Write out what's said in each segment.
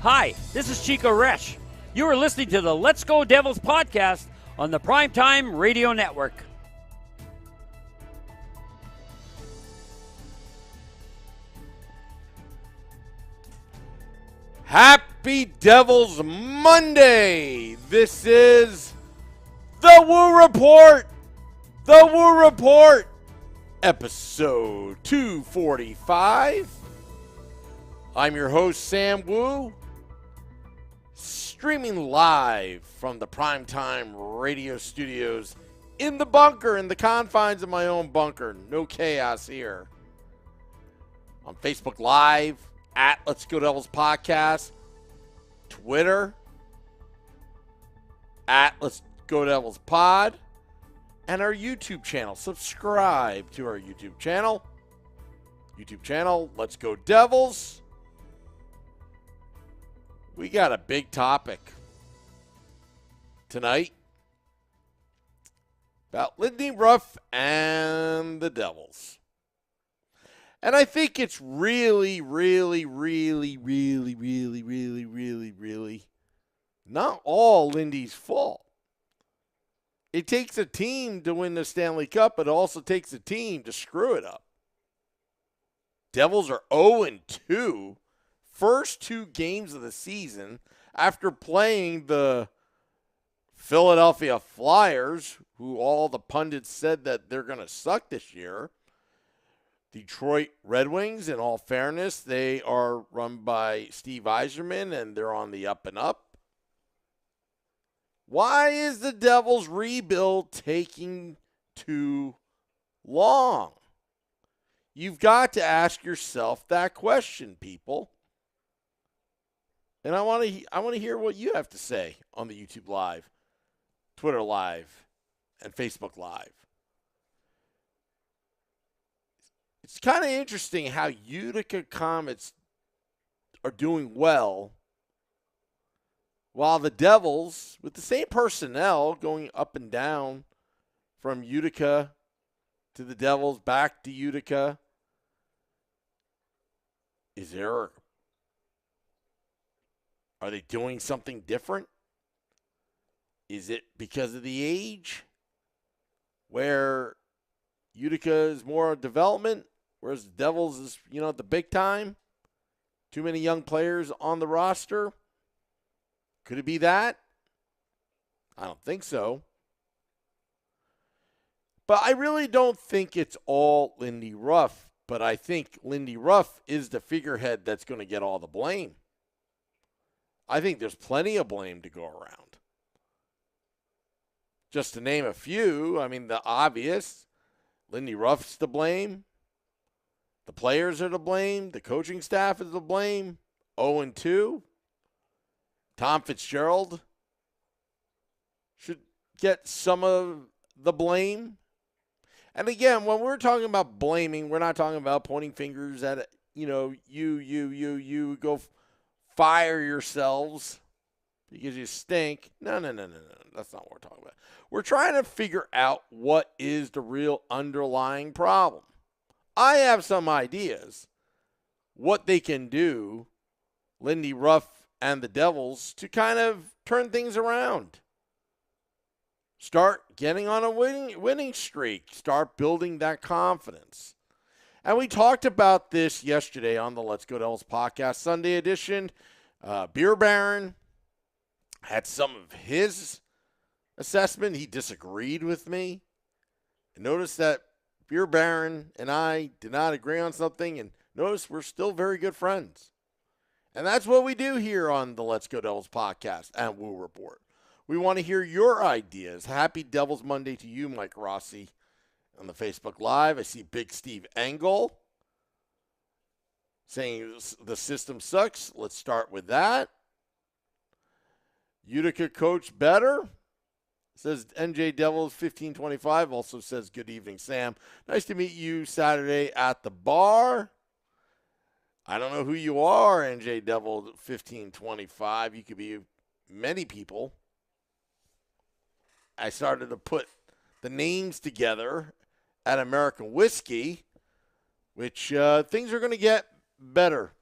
Hi, this is Chico Resch. You are listening to the Let's Go Devils podcast on the Primetime Radio Network. Happy Devils Monday! This is the Woo Report! The Woo Report! Episode 245. I'm your host, Sam Woo. Streaming live from the Primetime Radio Studios in the bunker, in the confines of my own bunker. No chaos here. On Facebook Live, at Let's Go Devils Podcast, Twitter, at Let's Go Devils Pod, and our YouTube channel. Subscribe to our YouTube channel. Let's Go Devils. We got a big topic tonight about Lindy Ruff and the Devils. And I think it's really not all Lindy's fault. It takes a team to win the Stanley Cup, but it also takes a team to screw it up. Devils are 0-2, first two games of the season after playing the Philadelphia Flyers, who all the pundits said that they're going to suck this year. Detroit Red Wings, in all fairness, they are run by Steve Yzerman, and they're on the up and up. Why is the Devils' rebuild taking too long? You've got to ask yourself that question, people. And I want to hear what you have to say on the YouTube Live, Twitter Live, and Facebook Live. It's kind of interesting how Utica Comets are doing well while the Devils, with the same personnel going up and down from Utica to the Devils, back to Utica. Are they doing something different? Is it because of the age where Utica is more development, whereas the Devils is, at the big time? Too many young players on the roster? Could it be that? I don't think so. But I really don't think it's all Lindy Ruff. But I think Lindy Ruff is the figurehead that's going to get all the blame. I think there's plenty of blame to go around. Just to name a few, the obvious, Lindy Ruff's to blame. The players are to blame. The coaching staff is to blame. 0-2. Tom Fitzgerald should get some of the blame. And again, when we're talking about blaming, we're not talking about pointing fingers at, you go fire yourselves because you stink. No. That's not what we're talking about. We're trying to figure out what is the real underlying problem. I have some ideas what they can do, Lindy Ruff and the Devils, to kind of turn things around. Start getting on a winning streak. Start building that confidence. And we talked about this yesterday on the Let's Go Devils podcast, Sunday edition. Beer Baron had some of his assessment. He disagreed with me. And notice that Beer Baron and I did not agree on something. And notice we're still very good friends. And that's what we do here on the Let's Go Devils podcast and Woo Report. We want to hear your ideas. Happy Devils Monday to you, Mike Rossi, on the Facebook Live. I see Big Steve Engel saying the system sucks. Let's start with that. Utica coach better. Says NJ Devils 1525. Also says, good evening, Sam. Nice to meet you Saturday at the bar. I don't know who you are, NJ Devil 1525. You could be many people. I started to put the names together at American Whiskey, which things are going to get better.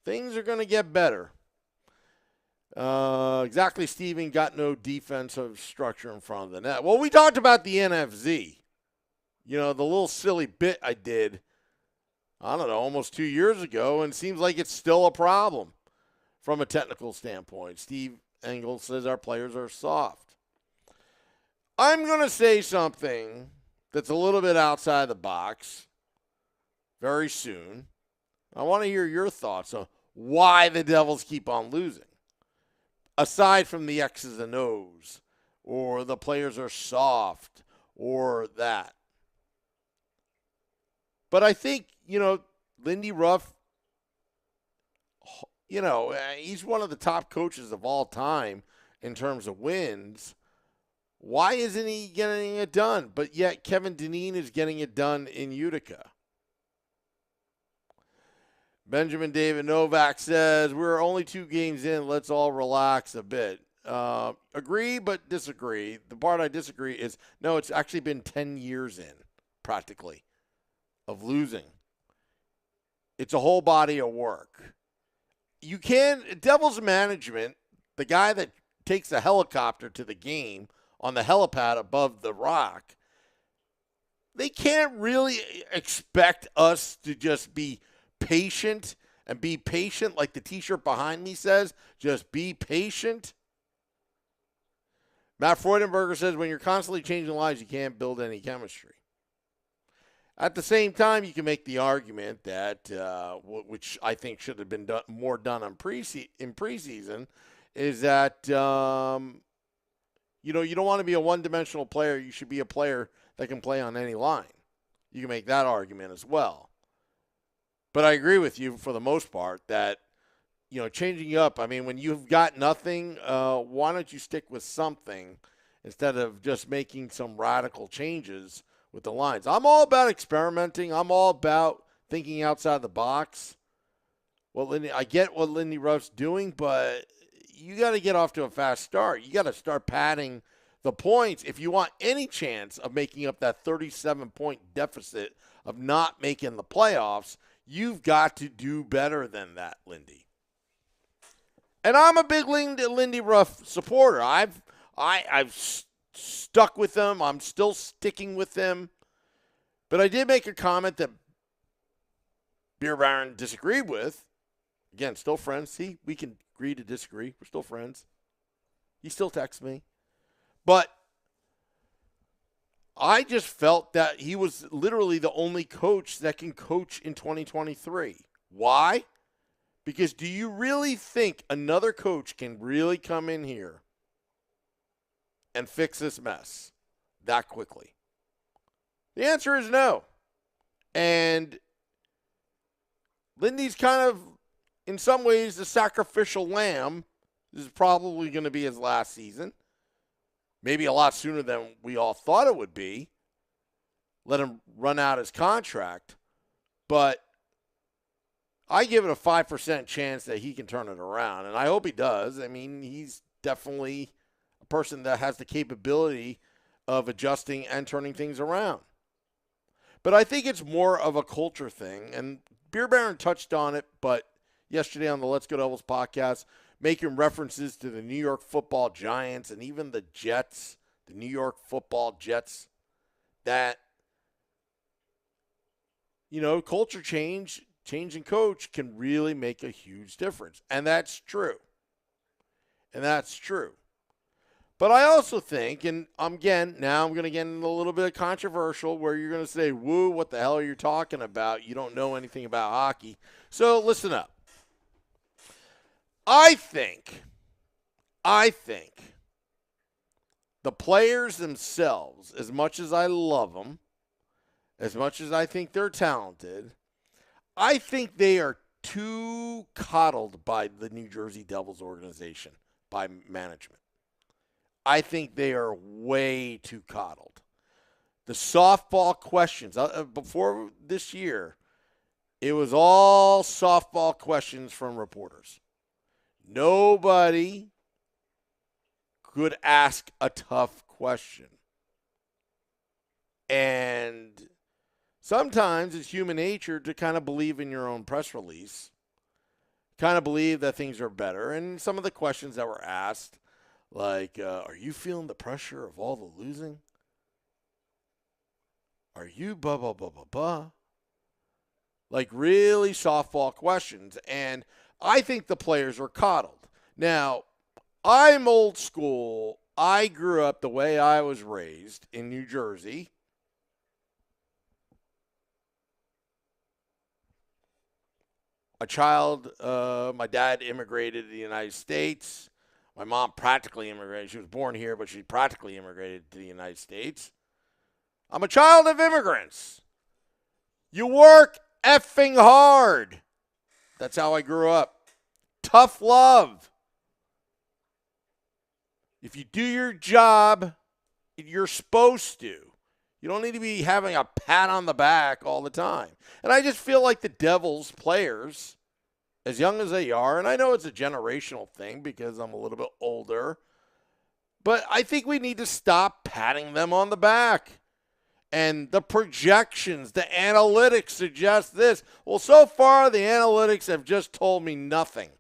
Things are going to get better. Exactly, Steven, got no defensive structure in front of the net. Well, we talked about the NFZ. You know, the little silly bit I did, I don't know, almost 2 years ago, and it seems like it's still a problem from a technical standpoint. Steve Engel says our players are soft. I'm going to say something that's a little bit outside the box very soon. I want to hear your thoughts on why the Devils keep on losing. Aside from the X's and O's, or the players are soft, or that. But I think, Lindy Ruff, he's one of the top coaches of all time in terms of wins. Why isn't he getting it done? But yet Kevin Dineen is getting it done in Utica. Benjamin David Novak says, we're only 2 games in. Let's all relax a bit. Agree, but disagree. The part I disagree is, no, it's actually been 10 years in, practically, of losing. It's a whole body of work. Devils management, the guy that takes a helicopter to the game on the helipad above the rock, they can't really expect us to just be patient and be patient like the t-shirt behind me says. Just be patient. Matt Freudenberger says when you're constantly changing lives, you can't build any chemistry. At the same time, you can make the argument that, which I think should have been more done in preseason, is that, you don't want to be a one-dimensional player. You should be a player that can play on any line. You can make that argument as well. But I agree with you for the most part that, changing up, when you've got nothing, why don't you stick with something instead of just making some radical changes with the lines? I'm all about experimenting. I'm all about thinking outside the box. I get what Lindy Ruff's doing, but you got to get off to a fast start. You got to start padding the points if you want any chance of making up that 37-point deficit of not making the playoffs. You've got to do better than that, Lindy. And I'm a big Lindy Ruff supporter. I've stuck with him. I'm still sticking with him. But I did make a comment that Beer Baron disagreed with. Again, still friends. See, we can agree to disagree. We're still friends. He still texts me. But I just felt that he was literally the only coach that can coach in 2023. Why? Because do you really think another coach can really come in here and fix this mess that quickly? The answer is no. And Lindy's kind of, in some ways, the sacrificial lamb. This is probably going to be his last season. Maybe a lot sooner than we all thought it would be. Let him run out his contract. But I give it a 5% chance that he can turn it around. And I hope he does. He's definitely a person that has the capability of adjusting and turning things around. But I think it's more of a culture thing. And Beer Baron touched on it, but yesterday on the Let's Go Devils podcast, making references to the New York Football Giants and even the Jets, the New York Football Jets, that, culture changing coach can really make a huge difference. And that's true. But I also think, and now I'm going to get into a little bit of controversial where you're going to say, woo, what the hell are you talking about? You don't know anything about hockey. So listen up. I think the players themselves, as much as I love them, as much as I think they're talented, I think they are too coddled by the New Jersey Devils organization, by management. I think they are way too coddled. The softball questions, before this year, it was all softball questions from reporters. Nobody could ask a tough question. And sometimes it's human nature to kind of believe in your own press release. kind of believe that things are better. And some of the questions that were asked, like, are you feeling the pressure of all the losing? Are you blah, blah, blah, blah, blah? Like really softball questions. And I think the players are coddled. Now, I'm old school. I grew up the way I was raised in New Jersey. A child, my dad immigrated to the United States. My mom practically immigrated. She was born here, but she practically immigrated to the United States. I'm a child of immigrants. You work effing hard. That's how I grew up. Tough love. If you do your job, you're supposed to. You don't need to be having a pat on the back all the time. And I just feel like the Devils players, as young as they are, and I know it's a generational thing because I'm a little bit older, but I think we need to stop patting them on the back. And the projections, the analytics suggest this. Well, so far the analytics have just told me nothing.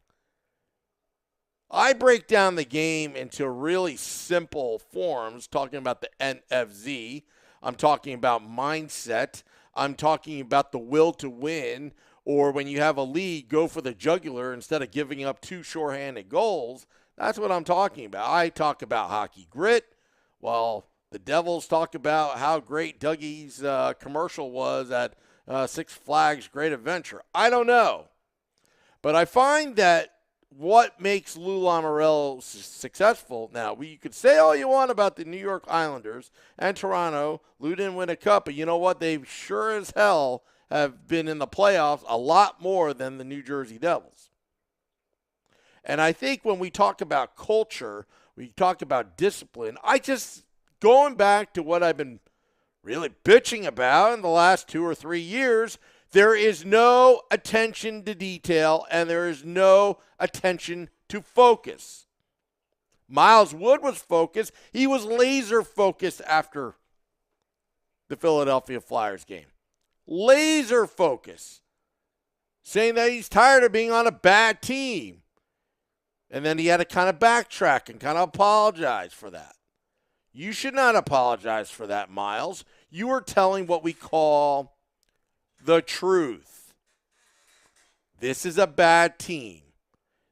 I break down the game into really simple forms, talking about the NFZ. I'm talking about mindset. I'm talking about the will to win, or when you have a lead, go for the jugular instead of giving up 2 shorthanded goals. That's what I'm talking about. I talk about hockey grit. Well, the Devils talk about how great Dougie's commercial was at Six Flags Great Adventure. I don't know. But I find that what makes Lou Lamoriello successful now, you could say all you want about the New York Islanders and Toronto. Lou didn't win a cup, but you know what? They sure as hell have been in the playoffs a lot more than the New Jersey Devils. And I think when we talk about culture, we talk about discipline, going back to what I've been really bitching about in the last 2 or 3 years, there is no attention to detail and there is no attention to focus. Miles Wood was focused. He was laser focused after the Philadelphia Flyers game. Laser focus. Saying that he's tired of being on a bad team. And then he had to kind of backtrack and kind of apologize for that. You should not apologize for that, Miles. You are telling what we call the truth. This is a bad team.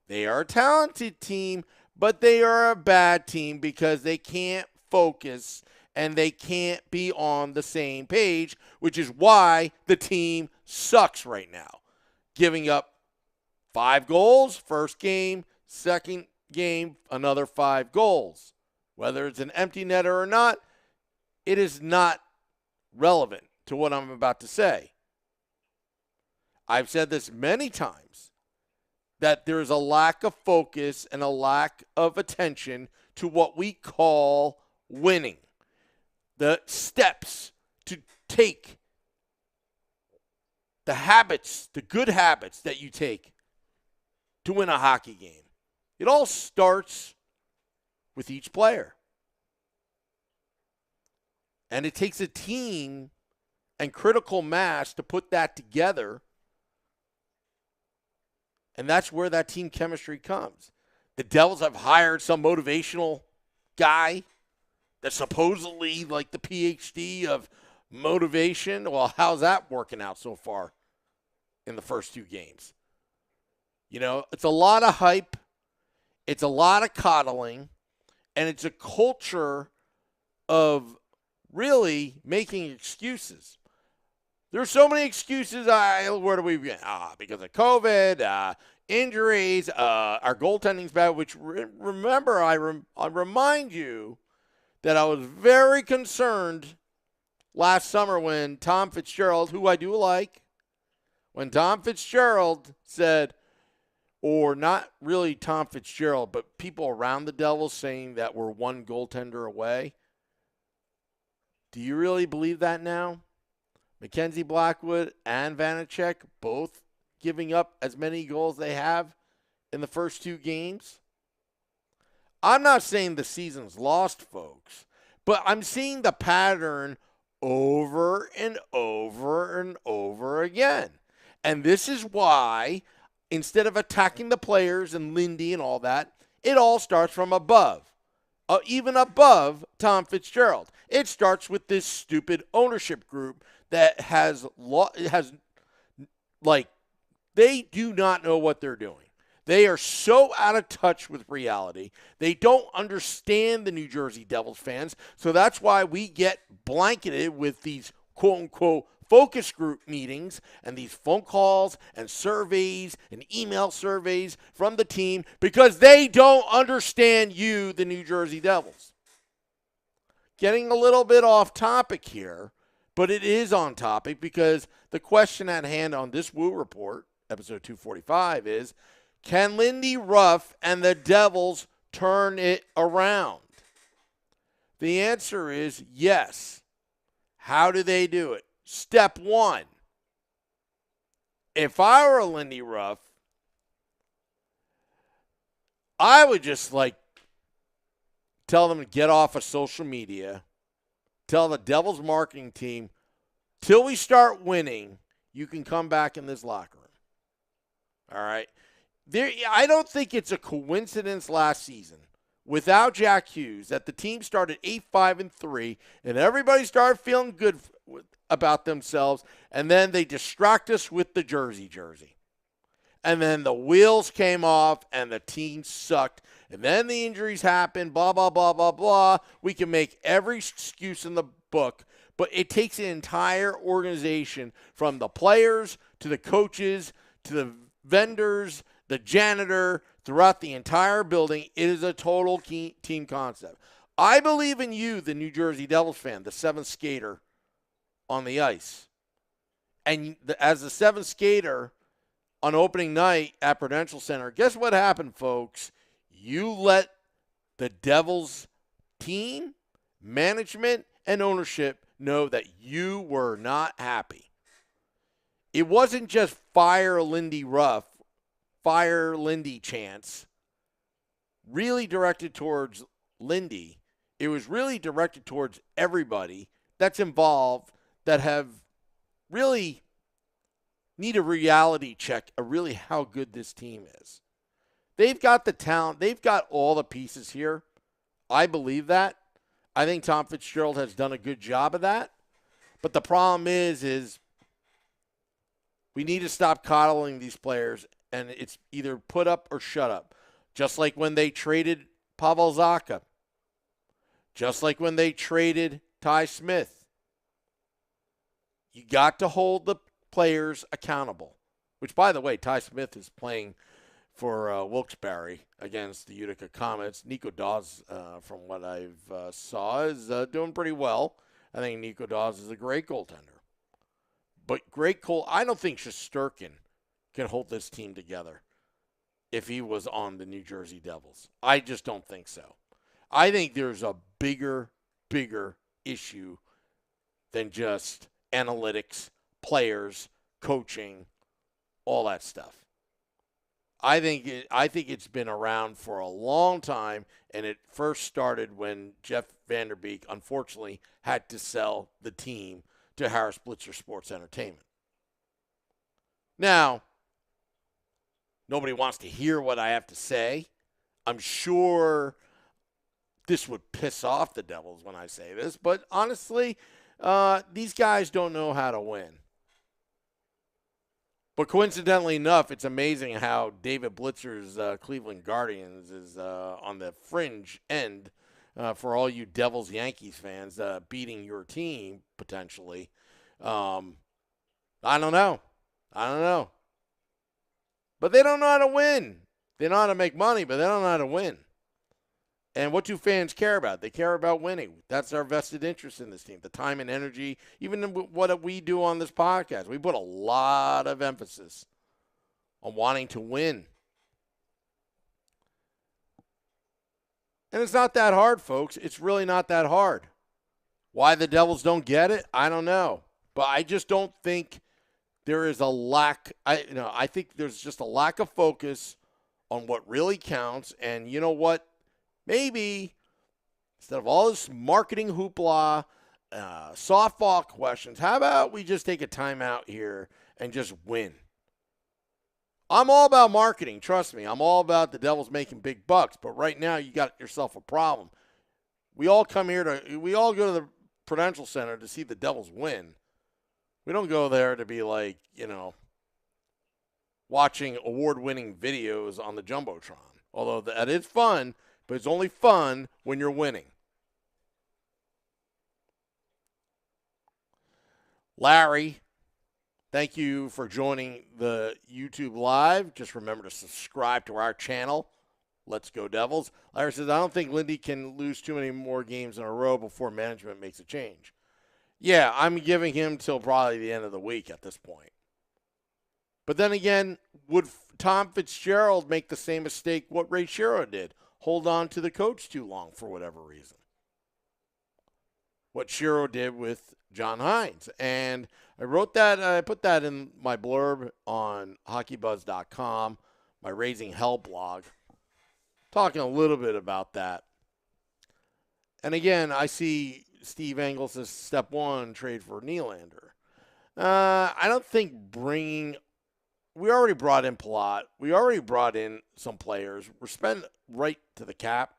They are a talented team, but they are a bad team because they can't focus and they can't be on the same page, which is why the team sucks right now. Giving up 5 goals, first game, second game, another 5 goals. Whether it's an empty netter or not, it is not relevant to what I'm about to say. I've said this many times, that there is a lack of focus and a lack of attention to what we call winning. The steps to take, the habits, the good habits that you take to win a hockey game. It all starts with each player. And it takes a team and critical mass to put that together. And that's where that team chemistry comes. The Devils have hired some motivational guy that's supposedly like the PhD of motivation. Well, how's that working out so far in the first 2 games? You know, it's a lot of hype. It's a lot of coddling. And it's a culture of really making excuses. There's so many excuses. Where do we begin? Because of COVID, injuries, our goaltending's bad, which remember, I remind you that I was very concerned last summer when Tom Fitzgerald, who I do like, when Tom Fitzgerald said, or not really Tom Fitzgerald, but people around the Devils saying that we're 1 goaltender away. Do you really believe that now? Mackenzie Blackwood and Vanacek both giving up as many goals they have in the first 2 games? I'm not saying the season's lost, folks, but I'm seeing the pattern over and over and over again. And this is why instead of attacking the players and Lindy and all that, it all starts from above. Even above Tom Fitzgerald. It starts with this stupid ownership group that they do not know what they're doing. They are so out of touch with reality. They don't understand the New Jersey Devils fans. So that's why we get blanketed with these quote-unquote focus group meetings and these phone calls and surveys and email surveys from the team because they don't understand you, the New Jersey Devils. Getting a little bit off topic here, but it is on topic because the question at hand on this Woo Report, episode 245, is, can Lindy Ruff and the Devils turn it around? The answer is yes. How do they do it? Step one. If I were Lindy Ruff, I would just tell them to get off of social media. Tell the Devils marketing team, till we start winning, you can come back in this locker room. All right? I don't think it's a coincidence last season, without Jack Hughes, that the team started 8-5-3, and everybody started feeling good about themselves, and then they distract us with the jersey. And then the wheels came off, and the team sucked, and then the injuries happened, blah, blah, blah, blah, blah. We can make every excuse in the book, but it takes an entire organization from the players to the coaches to the vendors, the janitor, throughout the entire building. It is a total team concept. I believe in you, the New Jersey Devils fan, the seventh skater on the ice. And as the seventh skater on opening night at Prudential Center, guess what happened, folks? You let the Devils team, management, and ownership know that you were not happy. It wasn't just fire Lindy Ruff, fire Lindy chants, really directed towards Lindy. It was really directed towards everybody that's involved that have really need a reality check of really how good this team is. They've got the talent. They've got all the pieces here. I believe that. I think Tom Fitzgerald has done a good job of that. But the problem is we need to stop coddling these players, and it's either put up or shut up. Just like when they traded Pavel Zacha. Just like when they traded Ty Smith. You got to hold the players accountable. Which, by the way, Ty Smith is playing for Wilkes-Barre against the Utica Comets. Nico Dawes, from what I've saw, is doing pretty well. I think Nico Dawes is a great goaltender. But I don't think Shesterkin can hold this team together if he was on the New Jersey Devils. I just don't think so. I think there's a bigger issue than just analytics, players, coaching, all that stuff. I think it's been around for a long time, and it first started when Jeff Vanderbeek, unfortunately, had to sell the team to Harris Blitzer Sports Entertainment. Now, nobody wants to hear what I have to say. I'm sure this would piss off the Devils when I say this, but honestly, these guys don't know how to win. But coincidentally enough, it's amazing how David Blitzer's Cleveland Guardians is on the fringe end for all you Devils-Yankees fans beating your team, potentially. I don't know. But they don't know how to win. They know how to make money, but they don't know how to win. And what do fans care about? They care about winning. That's our vested interest in this team, the time and energy. Even what we do on this podcast, we put a lot of emphasis on wanting to win. And it's not that hard, folks. It's really not that hard. Why the Devils don't get it, I don't know. But I just don't think there is a lack. I think there's just a lack of focus on what really counts. And you know what? Maybe instead of all this marketing hoopla, softball questions, how about we just take a timeout here and just win? I'm all about marketing. Trust me. I'm all about the Devils making big bucks. But right now, you got yourself a problem. We all go to the Prudential Center to see the Devils win. We don't go there to be like, watching award-winning videos on the Jumbotron. Although that is fun, but it's only fun when you're winning. Larry, thank you for joining the YouTube Live. Just remember to subscribe to our channel. Let's go Devils. Larry says, I don't think Lindy can lose too many more games in a row before management makes a change. Yeah, I'm giving him till probably the end of the week at this point. But then again, would Tom Fitzgerald make the same mistake what Ray Shero did? Hold on to the coach too long for whatever reason. What Shero did with John Hines. And I put that in my blurb on hockeybuzz.com, my Raising Hell blog, talking a little bit about that. And again, I see Steve Engel says step one, trade for Nylander. I don't think we already brought in Palat. We already brought in some players. We're spending right to the cap.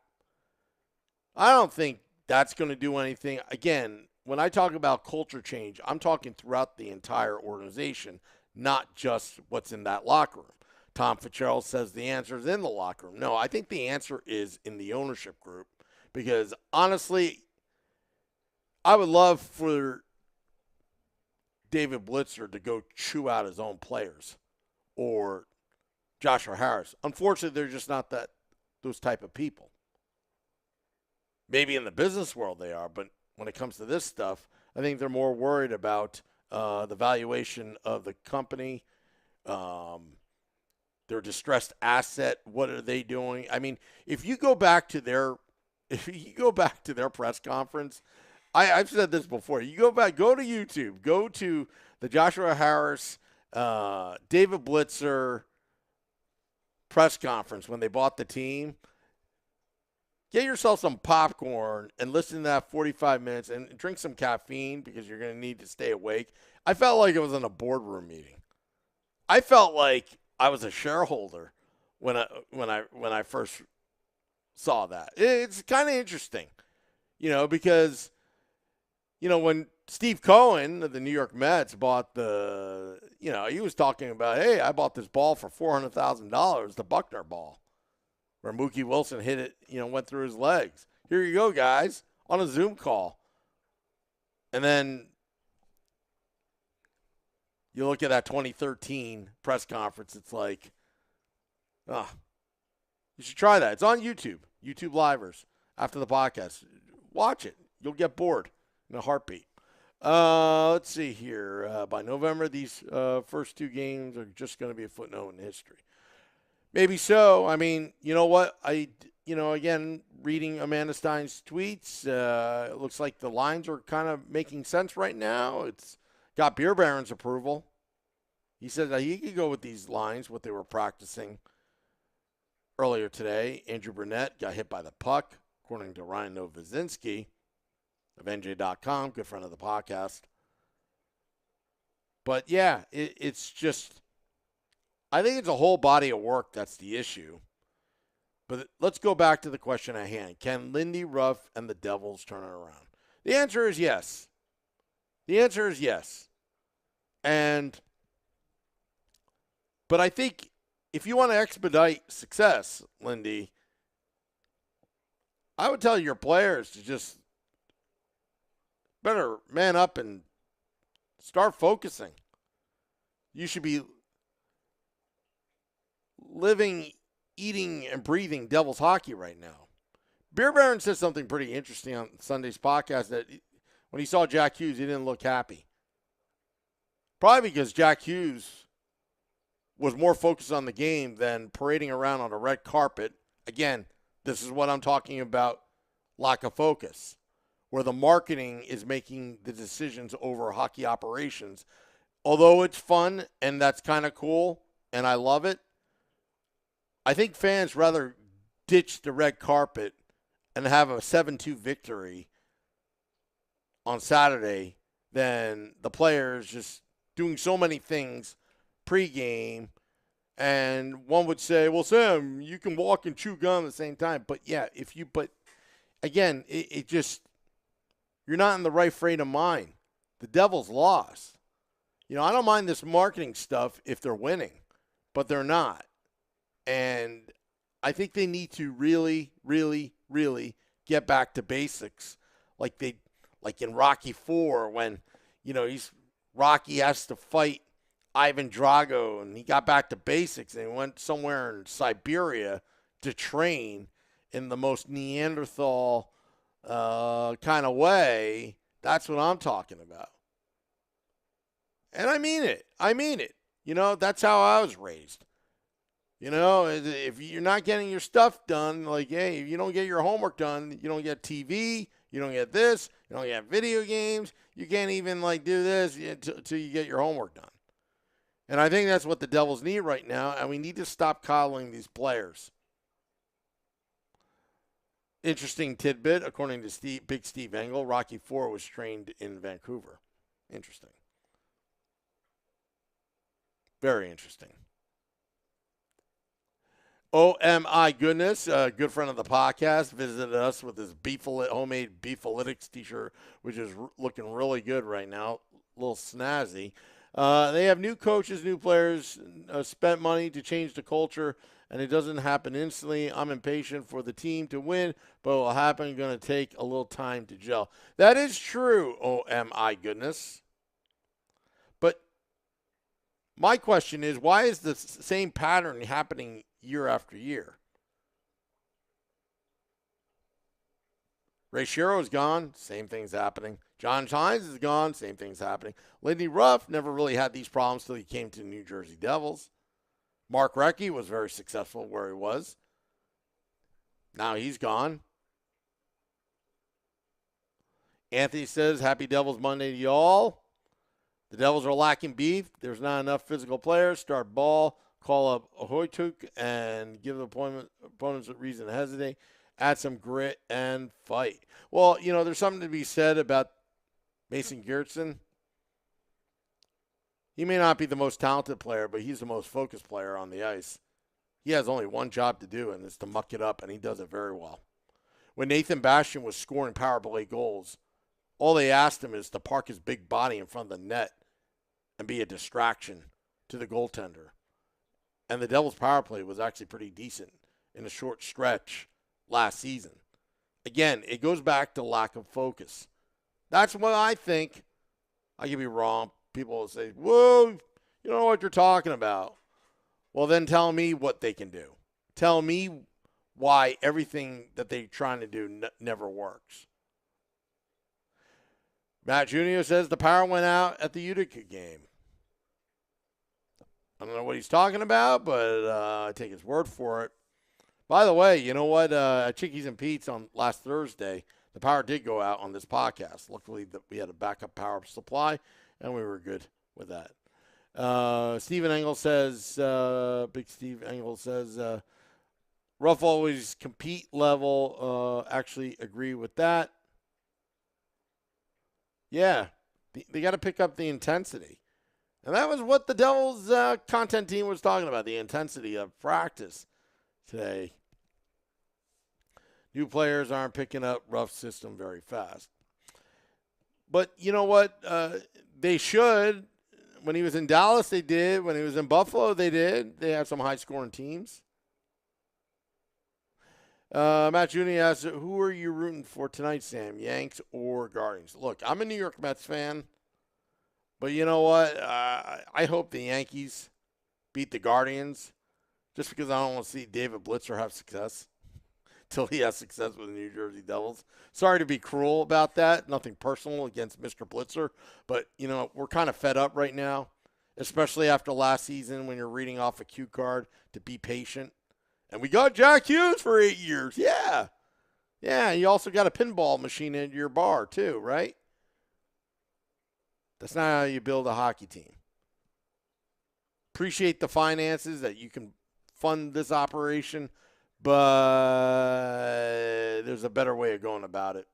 I don't think that's going to do anything. Again, when I talk about culture change, I'm talking throughout the entire organization, not just what's in that locker room. Tom Fitzgerald says the answer is in the locker room. No, I think the answer is in the ownership group because, honestly, I would love for David Blitzer to go chew out his own players or Joshua Harris. Unfortunately, they're just not those type of people. Maybe in the business world they are, but when it comes to this stuff, I think they're more worried about the valuation of the company, their distressed asset. What are they doing? I mean, if you go back to their press conference, I've said this before. You go to YouTube, go to the Joshua Harris, David Blitzer press conference when they bought the team. Get yourself some popcorn and listen to that 45 minutes and drink some caffeine because you're going to need to stay awake. I felt like it was in a boardroom meeting. I felt like I was a shareholder when I first saw that. It's kind of interesting, because when Steve Cohen of the New York Mets bought he was talking about, hey, I bought this ball for $400,000, the Buckner ball, where Mookie Wilson hit it, went through his legs. Here you go, guys, on a Zoom call. And then you look at that 2013 press conference, it's like, you should try that. It's on YouTube, YouTube Livers, after the podcast. Watch it. You'll get bored in a heartbeat. Let's see here. By November, these first two games are just going to be a footnote in history. Maybe so. I mean, you know what? Again, reading Amanda Stein's tweets, it looks like the lines are kind of making sense right now. It's got Beer Baron's approval. He said that he could go with these lines, what they were practicing earlier today. Andrew Burnett got hit by the puck, according to Ryan Novozinski of NJ.com, good friend of the podcast. But, yeah, it's just, I think it's a whole body of work that's the issue. But let's go back to the question at hand. Can Lindy Ruff and the Devils turn it around? The answer is yes. The answer is yes. But I think if you want to expedite success, Lindy, I would tell your players to just better man up and start focusing. You should be living, eating, and breathing Devils hockey right now. Beer Baron said something pretty interesting on Sunday's podcast that when he saw Jack Hughes, he didn't look happy. Probably because Jack Hughes was more focused on the game than parading around on a red carpet. Again, this is what I'm talking about, lack of focus, where the marketing is making the decisions over hockey operations. Although it's fun and that's kind of cool and I love it, I think fans rather ditch the red carpet and have a 7-2 victory on Saturday than the players just doing so many things pregame And one would say, well, Sam, you can walk and chew gum at the same time. But, yeah, but again, it just, you're not in the right frame of mind. The Devils lost. I don't mind this marketing stuff if they're winning, but they're not. And I think they need to really, really, really get back to basics, like in Rocky IV when, Rocky has to fight Ivan Drago, and he got back to basics and he went somewhere in Siberia to train in the most Neanderthal kind of way. That's what I'm talking about. And I mean it. That's how I was raised. If you're not getting your stuff done, like, hey, if you don't get your homework done, you don't get TV, you don't get this, you don't get video games, you can't even, do this until you get your homework done. And I think that's what the Devils need right now, and we need to stop coddling these players. Interesting tidbit, according to Big Steve Engel, Rocky IV was trained in Vancouver. Interesting. Very interesting. Oh, my goodness, a good friend of the podcast visited us with his homemade Beefalytics t-shirt, which is looking really good right now, a little snazzy. They have new coaches, new players, spent money to change the culture, and it doesn't happen instantly. I'm impatient for the team to win, but it will happen. Going to take a little time to gel. That is true, oh, my goodness. But my question is, why is the same pattern happening year after year? Ray Shero is gone, same thing's happening. John Hines is gone, same thing's happening. Lindy Ruff never really had these problems till he came to the New Jersey Devils. Mark Recchi was very successful where he was. Now he's gone. Anthony says, happy Devils Monday to y'all. The Devils are lacking beef. There's not enough physical players. Start ball, call up Ahoytuk, and give the opponents a reason to hesitate. Add some grit and fight. Well, there's something to be said about Mason Geertsen. He may not be the most talented player, but he's the most focused player on the ice. He has only one job to do, and it's to muck it up, and he does it very well. When Nathan Bastian was scoring power play goals, all they asked him is to park his big body in front of the net and be a distraction to the goaltender. And the Devils' power play was actually pretty decent in a short stretch last season. Again, it goes back to lack of focus. That's what I think. I could be wrong. People will say, whoa, you don't know what you're talking about. Well, then tell me what they can do. Tell me why everything that they're trying to do never works. Matt Jr. says the power went out at the Utica game. I don't know what he's talking about, but I take his word for it. By the way, you know what? At Chickies and Pete's on last Thursday, the power did go out on this podcast. Luckily, we had a backup power supply, and we were good with that. Stephen Engel says, Big Steve Engel says, Ruff always compete level. Actually agree with that. Yeah, they got to pick up the intensity. And that was what the Devils content team was talking about, the intensity of practice today. New players aren't picking up Ruff's system very fast. But you know what? They should. When he was in Dallas, they did. When he was in Buffalo, they did. They have some high-scoring teams. Matt Jr. asks, who are you rooting for tonight, Sam? Yanks or Guardians? Look, I'm a New York Mets fan. But you know what? I hope the Yankees beat the Guardians just because I don't want to see David Blitzer have success till he has success with the New Jersey Devils. Sorry to be cruel about that. Nothing personal against Mr. Blitzer. But, we're kind of fed up right now, especially after last season when you're reading off a cue card to be patient. And we got Jack Hughes for 8 years. Yeah. Yeah, you also got a pinball machine in your bar too, right? That's not how you build a hockey team. Appreciate the finances that you can fund this operation, but there's a better way of going about it.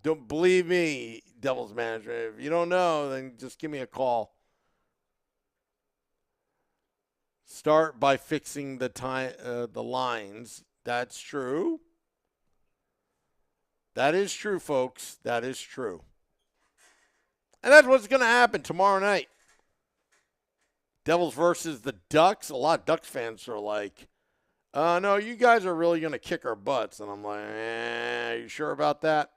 Don't believe me, Devils management. If you don't know, then just give me a call. start by fixing the lines. That's true. That is true, folks. That is true. And that's what's going to happen tomorrow night. Devils versus the Ducks. A lot of Ducks fans are like, no, you guys are really going to kick our butts. And I'm like, are you sure about that?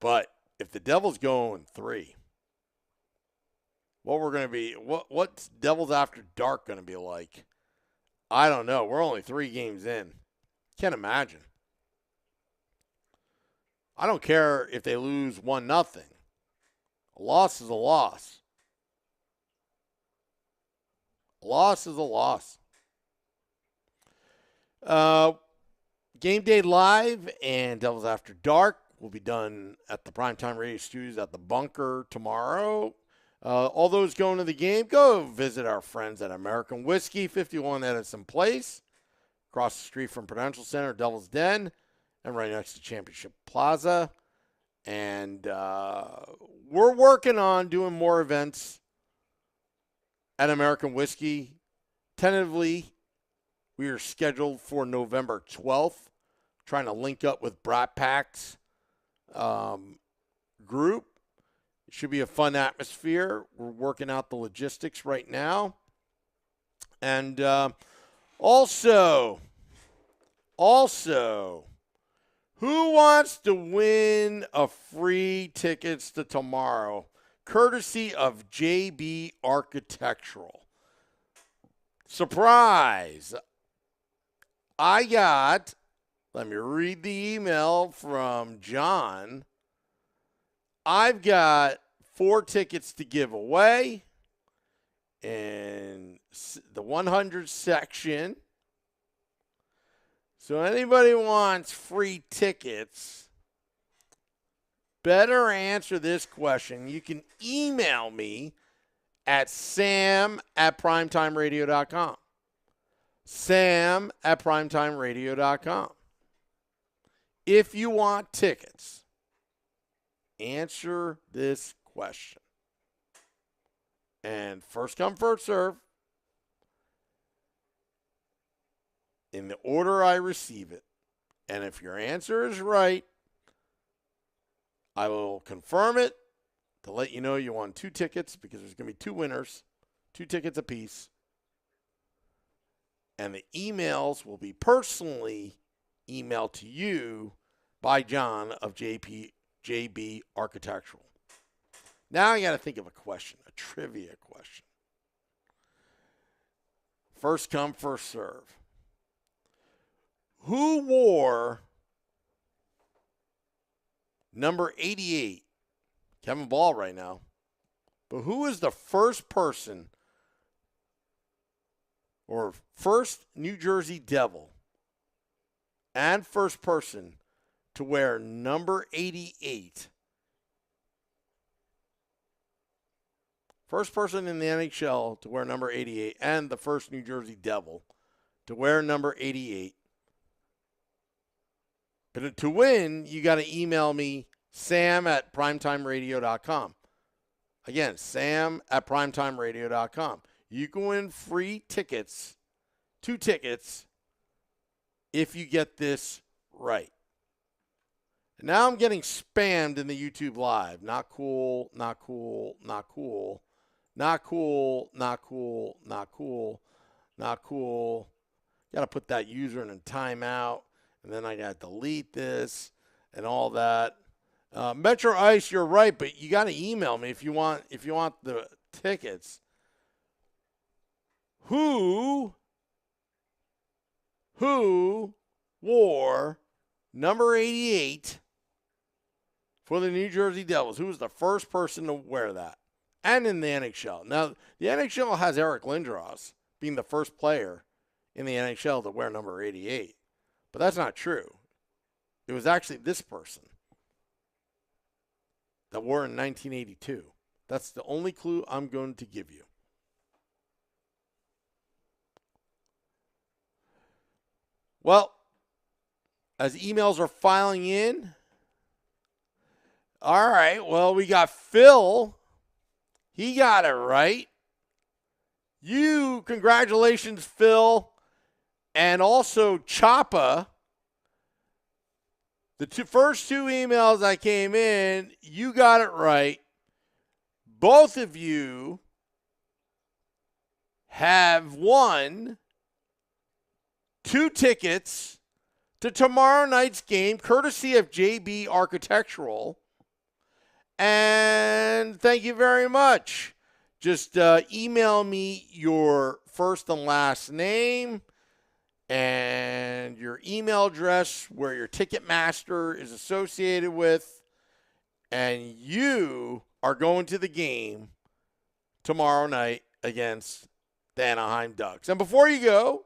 But if the Devils go in 3, what's Devils After Dark going to be like? I don't know. We're only 3 games in. Can't imagine. I don't care if they lose 1-0. A loss is a loss. A loss is a loss. Game Day Live and Devils After Dark will be done at the Primetime Radio Studios at the Bunker tomorrow. All those going to the game, go visit our friends at American Whiskey, 51 Edison Place, across the street from Prudential Center, Devil's Den, and right next to Championship Plaza. And we're working on doing more events at American Whiskey. Tentatively, we are scheduled for November 12th, trying to link up with Brat Pack's group. It should be a fun atmosphere. We're working out the logistics right now. And also, who wants to win a free tickets to tomorrow, courtesy of JB Architectural? Surprise! Let me read the email from John. I've got 4 tickets to give away in the 100 section. So anybody wants free tickets, better answer this question. You can email me at sam@primetimeradio.com. sam@primetimeradio.com. If you want tickets, answer this question. And first come, first serve. In the order I receive it. And if your answer is right, I will confirm it to let you know you won 2 tickets, because there's going to be 2 winners, 2 tickets apiece. And the emails will be personally emailed to you by John of JB Architectural. Now I got to think of a question, a trivia question. First come, first serve. Who wore number 88? Kevin Ball right now. But who is the first person or first New Jersey Devil and first person to wear number 88? First person in the NHL to wear number 88 and the first New Jersey Devil to wear number 88. But to win, you got to email me, sam@primetimeradio.com. Again, sam@primetimeradio.com. You can win free tickets, 2 tickets, if you get this right. And now I'm getting spammed in the YouTube Live. Not cool, not cool, not cool. Not cool, not cool, not cool, not cool. Got to put that user in a timeout. And then I got to delete this and all that. Metro Ice, you're right, but you got to email me if you want the tickets. Who wore number 88 for the New Jersey Devils? Who was the first person to wear that? And in the NHL. Now, the NHL has Eric Lindros being the first player in the NHL to wear number 88. But that's not true. It was actually this person that wore in 1982. That's the only clue I'm going to give you. Well, as emails are filing in, all right, well, we got Phil. He got it right. Congratulations, Phil, and also Choppa. The first two emails that came in, you got it right. Both of you have won 2 tickets to tomorrow night's game, courtesy of JB Architectural. And thank you very much. Just email me your first and last name and your email address where your Ticketmaster is associated with, and you are going to the game tomorrow night against the Anaheim Ducks. And before you go,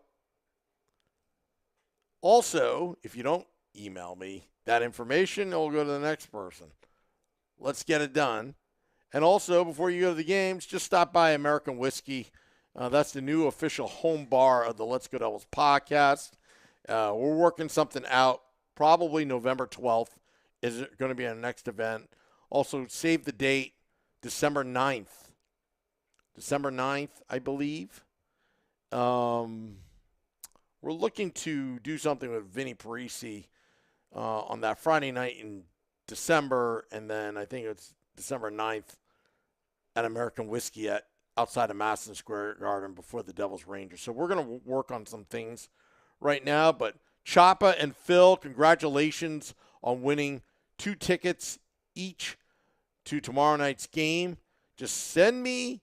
also, if you don't email me that information, it'll go to the next person. Let's get it done. And also, before you go to the games, just stop by American Whiskey. That's the new official home bar of the Let's Go Devils podcast. We're working something out. Probably November 12th is going to be our next event. Also, save the date, December 9th. December 9th, I believe. We're looking to do something with Vinny Parisi on that Friday night in December, and then I think it's December 9th at American Whiskey outside of Madison Square Garden before the Devils Rangers. So we're going to work on some things right now. But Choppa and Phil, congratulations on winning 2 tickets each to tomorrow night's game. Just send me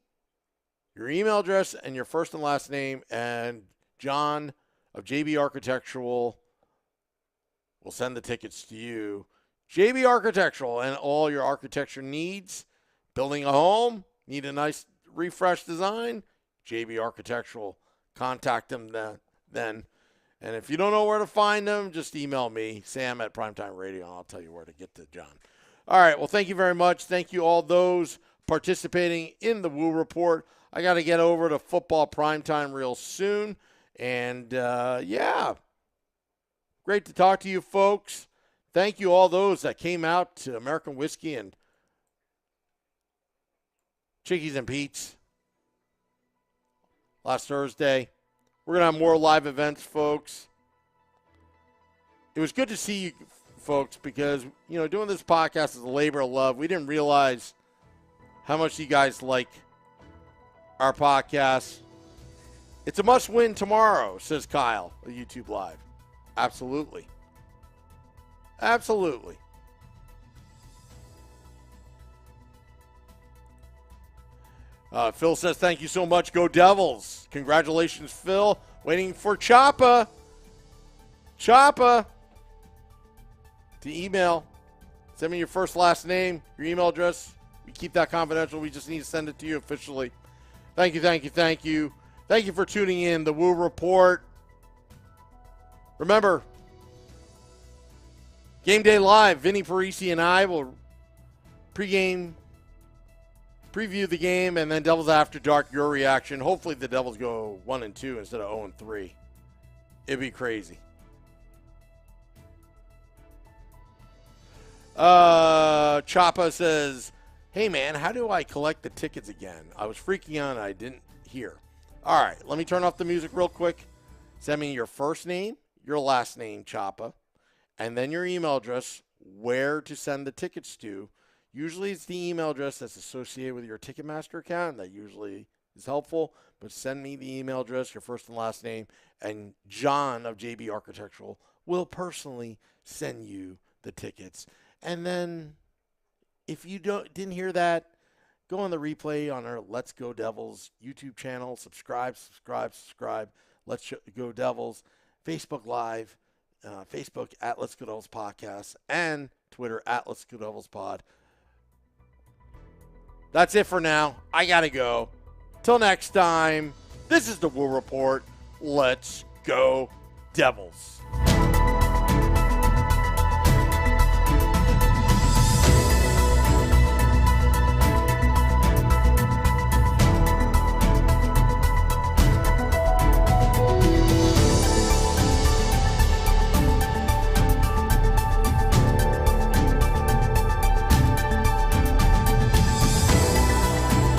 your email address and your first and last name, and John of JB Architectural will send the tickets to you. JB Architectural and all your architecture needs. Building a home, need a nice refresh design, JB Architectural. Contact them then. And if you don't know where to find them, just email me, Sam at Primetime Radio, and I'll tell you where to get to John. All right, well, thank you very much. Thank you all those participating in the Woo Report. I got to get over to football primetime real soon. And, yeah, great to talk to you folks. Thank you all those that came out to American Whiskey and Chickies and Pete's last Thursday. We're going to have more live events, folks. It was good to see you folks because, you know, doing this podcast is a labor of love. We didn't realize how much you guys like our podcast. It's a must-win tomorrow, says Kyle of YouTube Live. Absolutely. Absolutely. Phil says, thank you so much. Go Devils. Congratulations, Phil. Waiting for Choppa. Choppa. To email. Send me your first, last name, your email address. We keep that confidential. We just need to send it to you officially. Thank you, thank you, thank you. Thank you for tuning in. The Woo Report. Remember, Game Day Live, Vinny Parisi and I will preview the game, and then Devils After Dark, your reaction. Hopefully the Devils go 1-2 instead of 0-3. It'd be crazy. Choppa says, hey, man, how do I collect the tickets again? I was freaking out and I didn't hear. All right, let me turn off the music real quick. Send me your first name, your last name, Choppa, and then your email address, where to send the tickets to. Usually it's the email address that's associated with your Ticketmaster account. That usually is helpful. But send me the email address, your first and last name, and John of JB Architectural will personally send you the tickets. And then if you didn't hear that, go on the replay on our Let's Go Devils YouTube channel. Subscribe. Let's Go Devils. Facebook Live. Facebook at Let's Go Devils Podcast. And Twitter at Let's Go Devils Pod. That's it for now. I got to go. Till next time, this is the Woo Report. Let's go Devils.